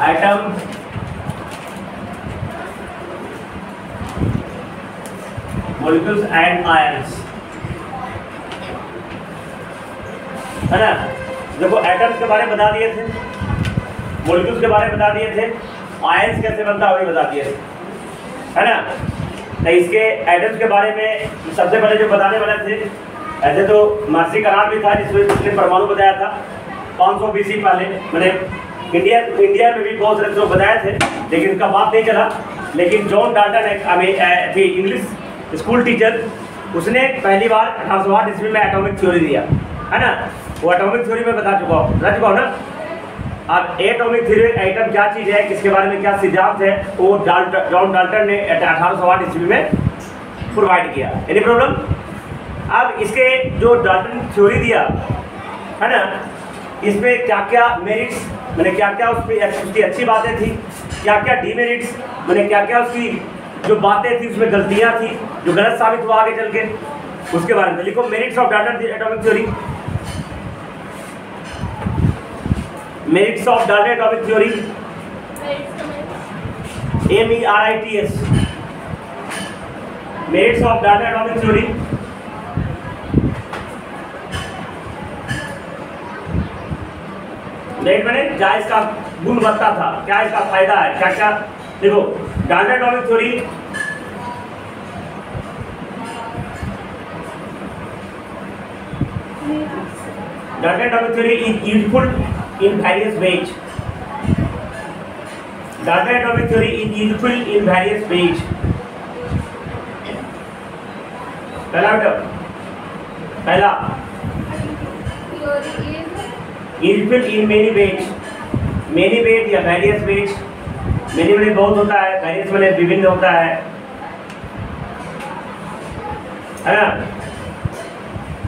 Atom molecules and ions, है ना। देखो एटम्स के बारे में बता दिए थे, मॉलिक्यूल्स के बारे में बता दिए थे, आयंस कैसे बनता है वही बता दिए थे, है ना। तो इसके एटम्स के बारे में सबसे पहले जो बताने वाले थे, ऐसे तो मार्सी करार भी था जिसमें उसने परमाणु बताया था 500 BC पहले, मैंने इंडिया में भी बहुत सारे लोग बताए थे, लेकिन इसका बात नहीं चला। लेकिन John Dalton English school teacher, उसने पहली बार 1808 ईस्वी में एटॉमिक थ्योरी दिया, है ना। वो एटॉमिक थ्योरी में बता चुका हूँ ना। अब एटॉमिक थ्योरी, एटम क्या चीज़ है, किसके बारे में क्या सिद्धांत है, वो जॉन डाल्टन ने 1808 ईस्वी में प्रोवाइड किया। Any problem? अब इसके जो डाल्टन थ्योरी दिया, है ना, इसमें क्या क्या मेरिट्स, मैंने क्या क्या उसकी अच्छी बातें थी, क्या क्या डीमेरिट्स, मैंने क्या क्या उसकी जो बातें थी उसमें गलतियाँ थी जो गलत साबित हुआ आगे चल के, उसके बारे में लिखो। Merits of Dalton atomic theory, merits of Dalton atomic theory, MERITS, merits of Dalton atomic theory. Merit मैंने क्या इसका गुणवत्ता था, क्या इसका फायदा है, क्या क्या। देखो Dalton atomic theory Dalton atomic theory is useful in various ways. Dalton atomic theory is useful in various ways. पहला useful in many ways. Many ways या various ways. Many में बहुत होता है, various में विभिन्न होता है ना।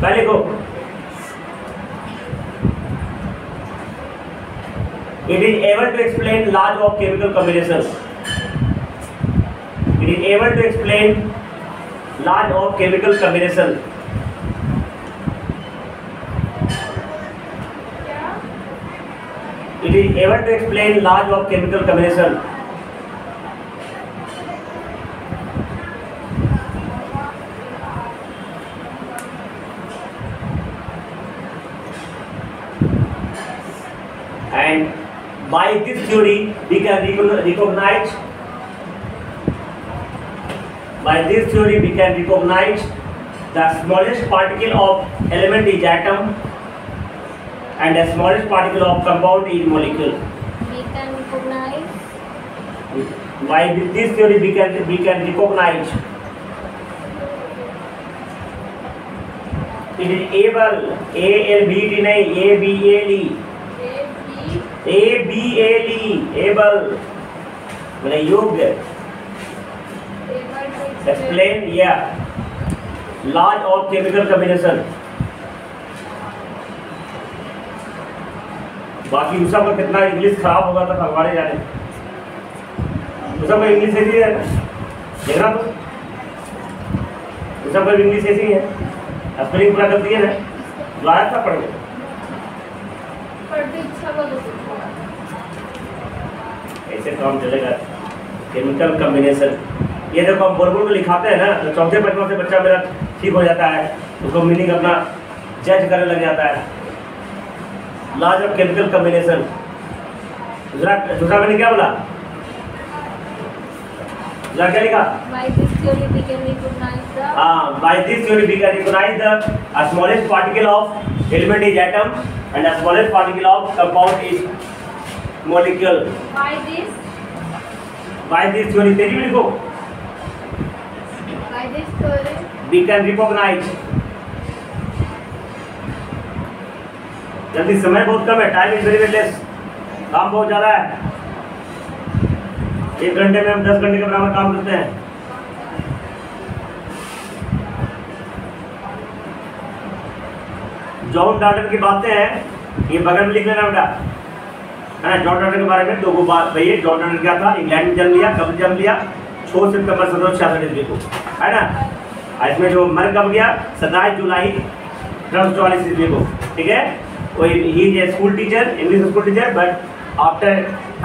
पहले को it is able to explain large of chemical combinations. It is able to explain large of chemical combination. It is able to explain large of chemical combination. And by this theory we can recognize the smallest particle of element is atom and the smallest particle of compound is molecule. We can recognize. By this theory we can recognize it is able, ALBT नहीं, ABLE, able मैंने योग्य, explain large of chemical combination. बाकी उसका कितना English खराब होगा तो भगवान जाने, उसका इंग्लिश ऐसी है देखना, तो उसका इंग्लिश ऐसी है, स्पेलिंग पूरा कर दिया है, जो आया था पढ़ गया। ऐसे काम चलेगा। केमिकल कॉम्बिनेशन, ये देखो हम बोल को लिखाते हैं ना, तो चौथे पंचम से बच्चा मेरा ठीक हो जाता है, उसको मीनिंग अपना जज करने लग जाता है। लार्ज ऑफ केमिकल कॉम्बिनेशन, दूसरा मैंने क्या बोला, क्या लिखा? By this theory we can recognize the. By this theory we can recognize the smallest particle of element is atom and the smallest particle of compound is molecule. By this theory तेरी भी लिखो. By this theory we can recognize. जल्दी, समय बहुत कम है, time is very less, काम बहुत ज़्यादा है। 1 घंटे में हम 10 घंटे के बराबर काम करते हैं। जॉन डाल्टन की बातें हैं, ये बगल में लिख लेना बेटा, है ना। जॉन डाल्टन के बारे में 2 बात भैया। जॉन डाल्टन क्या था, इंग्लैंड में जन्म लिया, कब जन्म लिया, 6 सितंबर 1766 ईस्वी को, है ना। इसमें जो मर कब गया, 27 जुलाई 1844 ईस्वी को, ठीक है। He is a school teacher, English school teacher, but after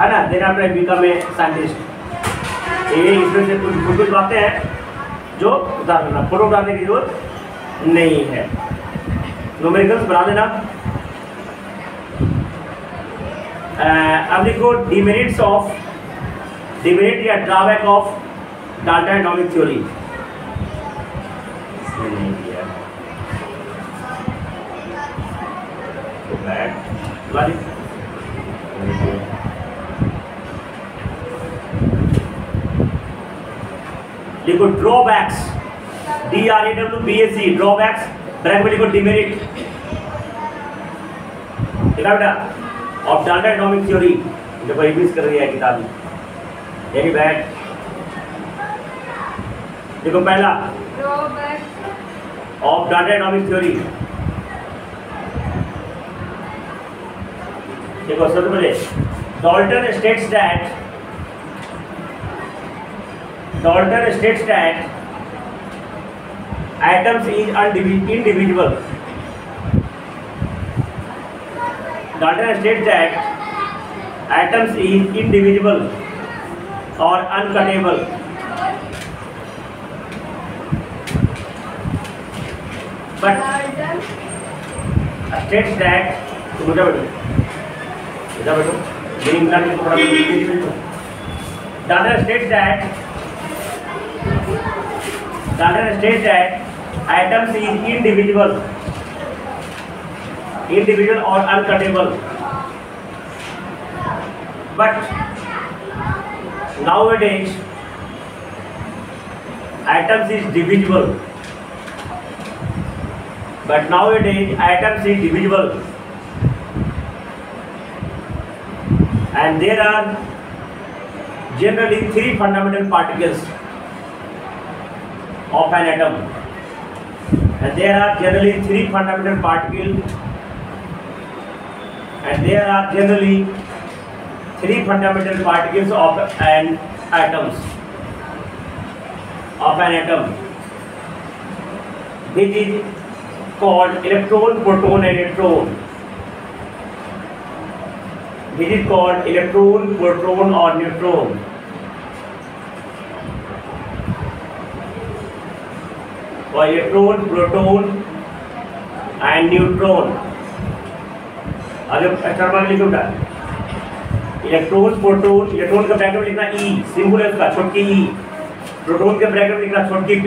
है ना, then after become a scientist. ये इसमें से कुछ बातें हैं जो उतार देना, फोटो उतारने की जरूरत नहीं है। न्यूमेरिकल्स बना देना। अब देखो डिमेरिट या drawback of Dalton atomic theory. नहीं दिया तो बैड लिखो ड्रॉबैक्स, DRAWBAC, ड्रॉबैक्स, ब्रैकेट में लिखो डिमेरिट, देखा बेटा, ऑफ डाल्टन एटॉमिक थ्योरी। देखो रिवीज कर रही है किताब, यानी बैड। देखो पहला drawback of Dalton atomic theory, देखो सबसे पहले Dalton states that atoms is indivisible. Dalton states that atoms is indivisible or uncuttable. But states that Dalton states that atoms is indivisible or uncuttable. But nowadays atoms is divisible. And there are generally three fundamental particles of an atom. And there are generally three fundamental particles of an atom. This is called electron, proton and neutron. This is called electron, proton or neutron. Or electron, proton and neutron. आगे extra mark लिखो बेटा। Electron, proton, electron का bracket में लिखना E, symbol है उसका छोटी E। Proton के ब्रैकेट में लिखना छोटी P,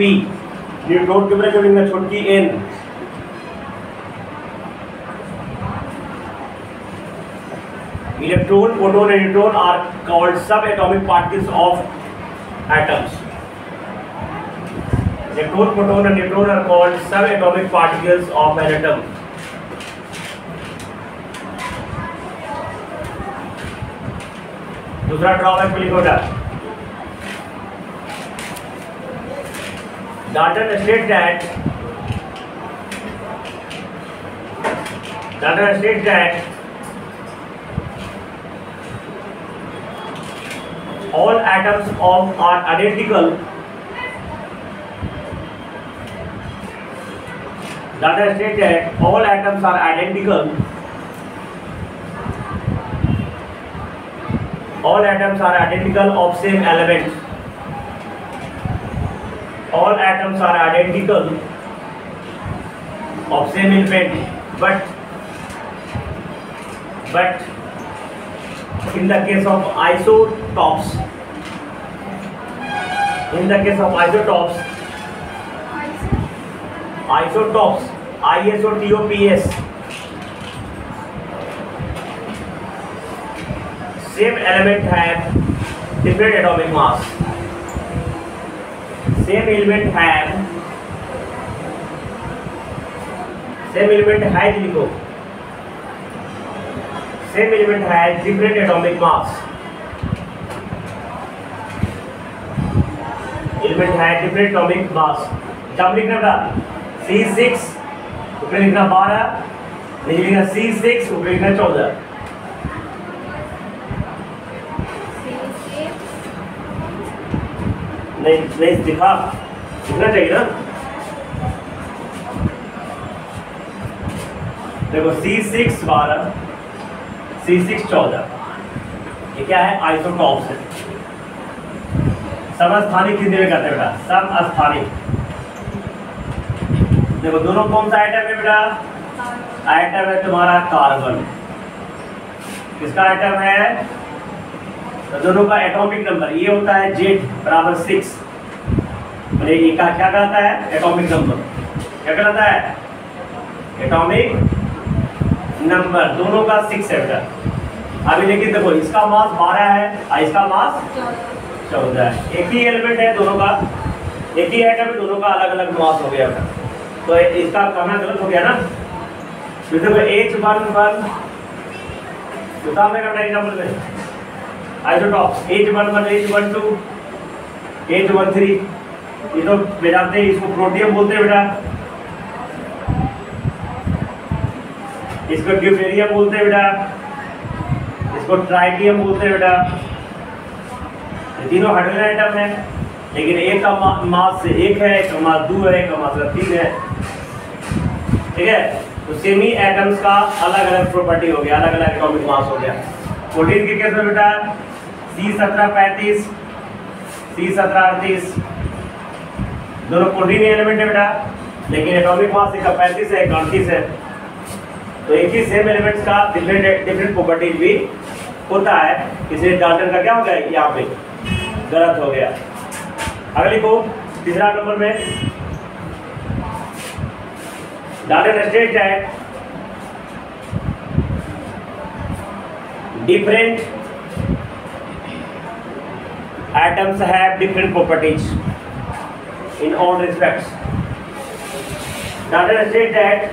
न्यूट्रॉन के ब्रैकेट में लिखना छोटी N। Electron, proton and neutron are called subatomic particles of atoms. Electron, proton and neutron are called subatomic particles of an atom. दूसरा ड्रॉबैक पे लिखो बेटा। Dalton states that all atoms are identical. Dalton states that all atoms are identical. All atoms are identical of same element. All atoms are identical of same element, but in the case of isotopes, ISOTOPS, same element have different atomic mass. Same element has लिखो, same element has different atomic mass. Element has different atomic mass. जब लिखना था C6, ऊपर लिखना 12, नीचे लिखना C6, ऊपर लिखना 14। नहीं दिखा, दिखना चाहिए ना। देखो C6 12, C6 14, ये क्या है? आइसोटॉप्स है। समस्थानिक हिंदी में कहते हैं बेटा, समस्थानिक। देखो दोनों कौन सा आइटम है बेटा? आइटम है तुम्हारा कार्बन। किसका आइटम है? तो दोनों का एटॉमिक नंबर ये होता है Z बराबर 6। ये क्या कहलाता है? Atomic number. क्या कहलाता है? Atomic number. दोनों का 6 है बेटा। अभी लेकिन देखो इसका मास 12 है और इसका मास 14 है। एक ही एलिमेंट है दोनों का, एक ही आइटम है, दोनों का अलग अलग मास हो गया बेटा। तो इसका कहना गलत हो गया ना। तो देखो H11 बता मैं करना एग्जांपल में आइसोटॉप्स H11, H12, H13। ये तो जानते हैं, इसको प्रोटियम बोलते हैं बेटा, इसको ड्यूटेरियम बोलते हैं बेटा, इसको ट्राइटियम बोलते हैं बेटा। ये तीनों हाइड्रोजन आइटम है, लेकिन एक का मास से 1 है, एक का मास 2 है, एक का मास 3 है। ठीक है, तो सेमी एटम्स का अलग अलग प्रॉपर्टी हो गया, अलग अलग एटॉमिक मास हो गया। प्रोटीन के केस में बेटा C1735, C1738 दोनों प्रोटीन एलिमेंट है बेटा, लेकिन एटॉमिक मास एक का 35 है, एक 38 है। तो एक ही सेम एलिमेंट्स का डिफरेंट प्रॉपर्टीज भी होता है, इसलिए डाल्टन का क्या हो गया? यहाँ पे गलत हो गया। अगली को तीसरा नंबर में डाल्टन स्टेट है different atoms have different properties in all respects. Dalton said that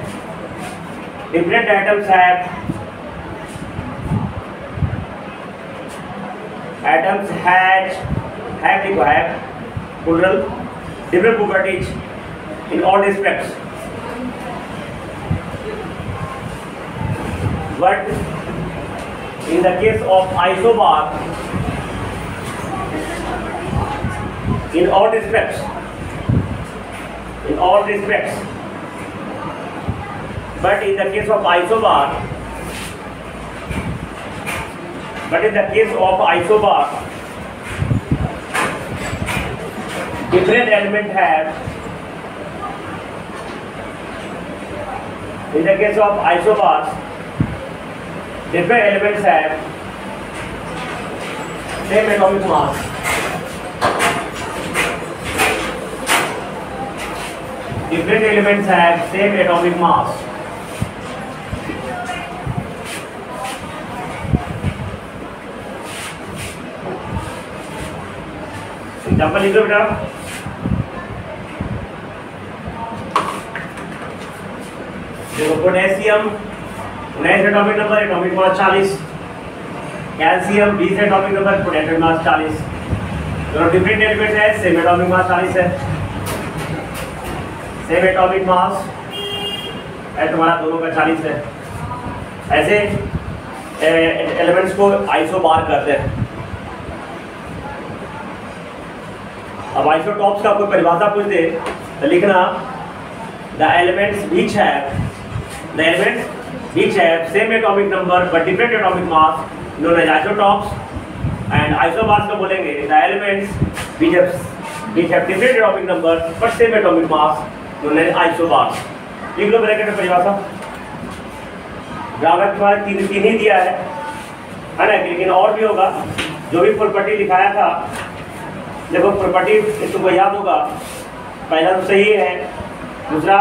different atoms have plural different properties in all respects. But in the case of isobar, in all respects, but in the case of isobar, different element have, in the case of isobars, different elements have same atomic mass. Different elements have same atomic mass. Example लिखो बेटा। देखो potassium 19 atomic number, atomic mass 40। Calcium 20 atomic number, atomic mass 40। दोनों different element है, same atomic मास 40 है। Same atomic मास है तुम्हारा, दोनों का 40 है। ऐसे एलिमेंट्स को आइसोबार करते हैं। अब आइसोटॉप्स का कोई परिभाषा पूछ दे तो लिखना the elements which have same atomic number but different atomic mass known as isotopes. And isobars का बोलेंगे the elements which have different atomic number but same atomic mass known as isobars. लिख लो ब्रैकेट में परिभाषा। Grammar तुम्हारे तीन ही दिया है ना, लेकिन और भी होगा। जो भी प्रॉपर्टी लिखाया था, देखो प्रॉपर्टी तुमको याद होगा, पहला तो सही है, दूसरा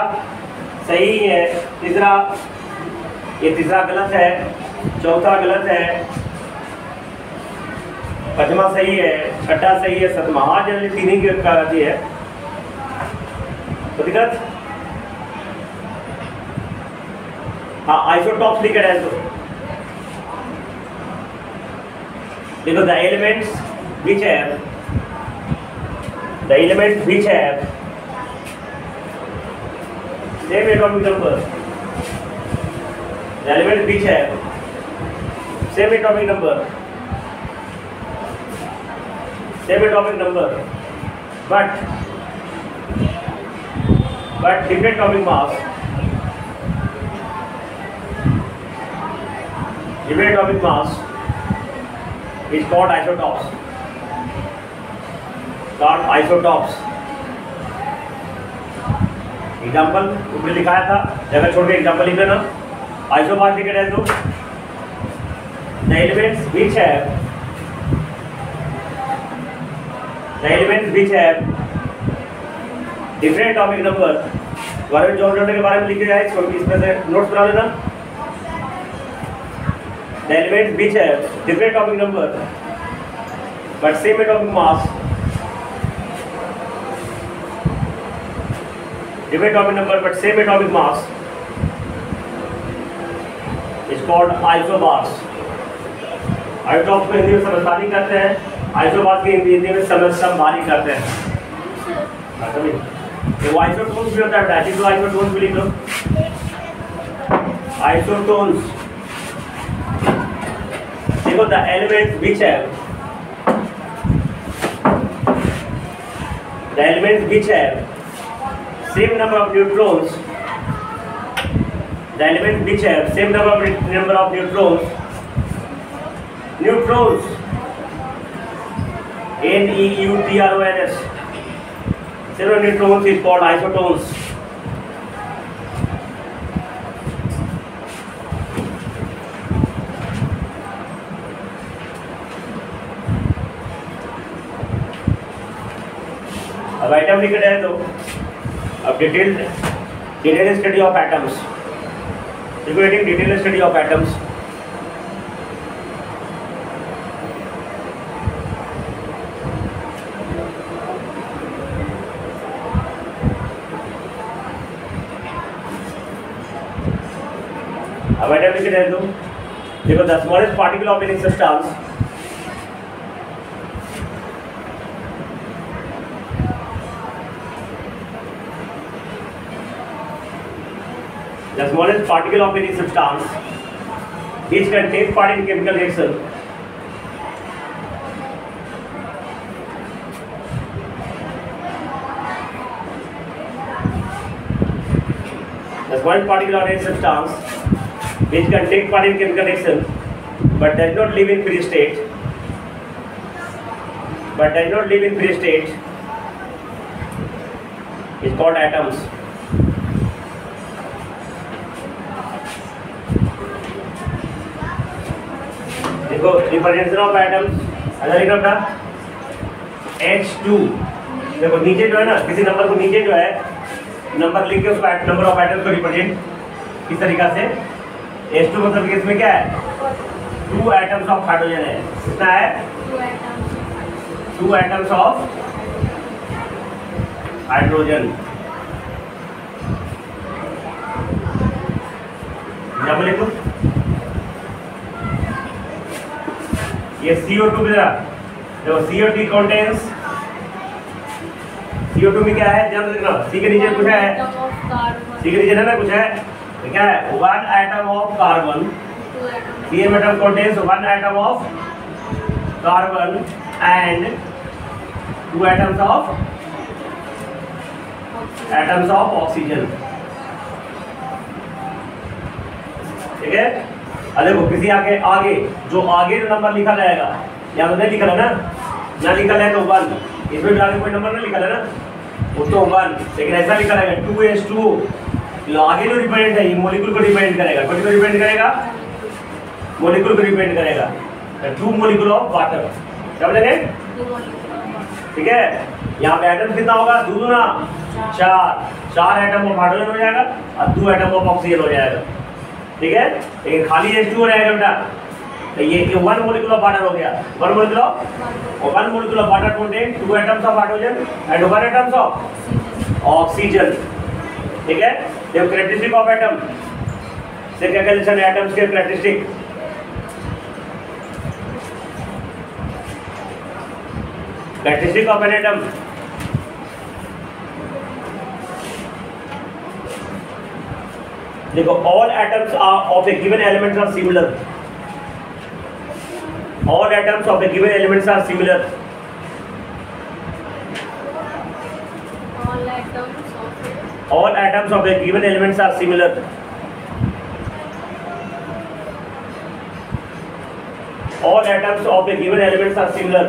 सही है, तीसरा गलत है, चौथा गलत है, पांचवा सही है, छठा सही है, सातवां हाँ जनरली तीन ही कराती है तो दिक्कत। हाँ आइसोटॉप्स लिखे रहे तो देखो the elements which have same atomic number, the elements which have same atomic number but different atomic mass, is called isotopes. Called isotopes. Example ऊपर लिखाया था, जगह छोड़ के एग्जाम्पल लिख लेना। आइसोबार लिखे रहे तो the elements which have different atomic number, बारे में जॉन के बारे में लिखे जाए, इसमें से नोट्स बना लेना। The elements which have different atomic number but same atomic mass, different atomic number but same atomic mass is called isobars. Isotopes को हिंदी में समझदारी करते हैं, आइसोबार्स की हिंदी में समझदारी करते हैं। वो आइसोटोन्स भी होता है, ऐसी तो आइसोटोन्स भी लिख लो। आइसोटोन्स देखो, the elements which have same number of neutrons, the elements which have same number of neutrons, N-E-U-T-R-O-N-S, several neutrons is called isotones. अब आइटम लिख रहे हैं तो अब detail study of atoms, detail study of atoms. अब item लिख रहे हैं तो देखो, the smallest particle of any substance which can take part in chemical reaction but does not live in free state is called atoms. देखो, representation of atoms लिखा था H2। देखो नीचे जो है ना, किसी नंबर को नीचे जो है नंबर लिख के उसको नंबर ऑफ एटम्स को रिप्रेजेंट इस तरीका से। H2 मतलब कि इसमें क्या है, 2 एटम्स ऑफ हाइड्रोजन है। कितना है, 2 एटम्स ऑफ हाइड्रोजन। जब लिखो ये CO2 में देखो, CO2 contains, CO2 में क्या है, जब देखना C के नीचे कुछ है, C के नीचे ना कुछ है, तो क्या है, 1 atom of carbon, CM atom contains 1 atom of carbon and 2 atoms of oxygen। ठीक है। अब देखो किसी आगे जो नंबर लिखा जाएगा, यहाँ तो नहीं लिखा है ना लिखा है तो 1, इसमें भी आगे कोई नंबर नहीं लिखा है ना, वो तो 1, लेकिन ऐसा लिखा रहेगा 2H2। आगे जो रिप्रेजेंट है ये मॉलिक्यूल को रिप्रेजेंट करेगा, कौन को रिप्रेजेंट करेगा, मॉलिक्यूल को रिप्रेजेंट करेगा। 2 मॉलिक्यूल ऑफ वाटर, क्या बोलेंगे, ठीक है। यहाँ पे एटम कितना होगा, 2 ना 4 एटम ऑफ हाइड्रोजन हो जाएगा और 2 एटम ऑफ ऑक्सीजन हो जाएगा। ठीक है, लेकिन खाली H2 हो रहेगा बेटा, तो ये 1 मोलिक्यूल ऑफ वाटर हो गया। 1 molecule of water contain 2 atoms of hydrogen and 1 atoms of oxygen। ठीक है। ये कैरेक्टरिस्टिक ऑफ एटम से क्या कहते हैं, एटम्स के कैरेक्टरिस्टिक ऑफ एन एटम। देखो, all atoms of a given elements are similar। All atoms of a given elements are similar। All atoms of a given elements are similar। all atoms of a given elements are similar.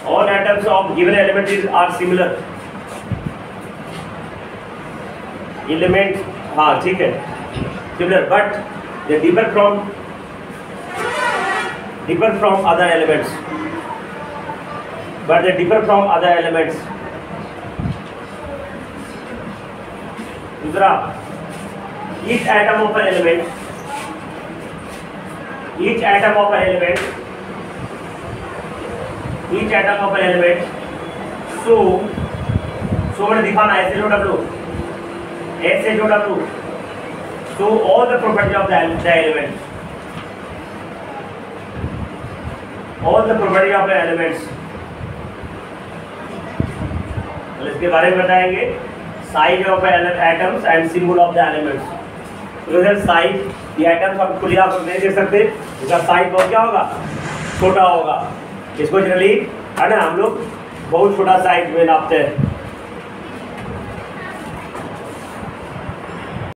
All atoms of given elements are similar. Element, हाँ ठीक है, similar, but they differ from other elements. But they differ from other elements. दूसरा, each atom of an element, each atom of an element, so मैंने दिखाना SHOW, so all the properties of the element, all the properties of the elements. इसके बारे में बताएंगे, size of atoms and symbol of the elements. तो इधर size, ये atoms आप खुली आप नहीं देख सकते, इसका साइज बहुत क्या होगा, छोटा होगा. इसको जनरली है ना हम लोग बहुत छोटा साइज में नापते हैं.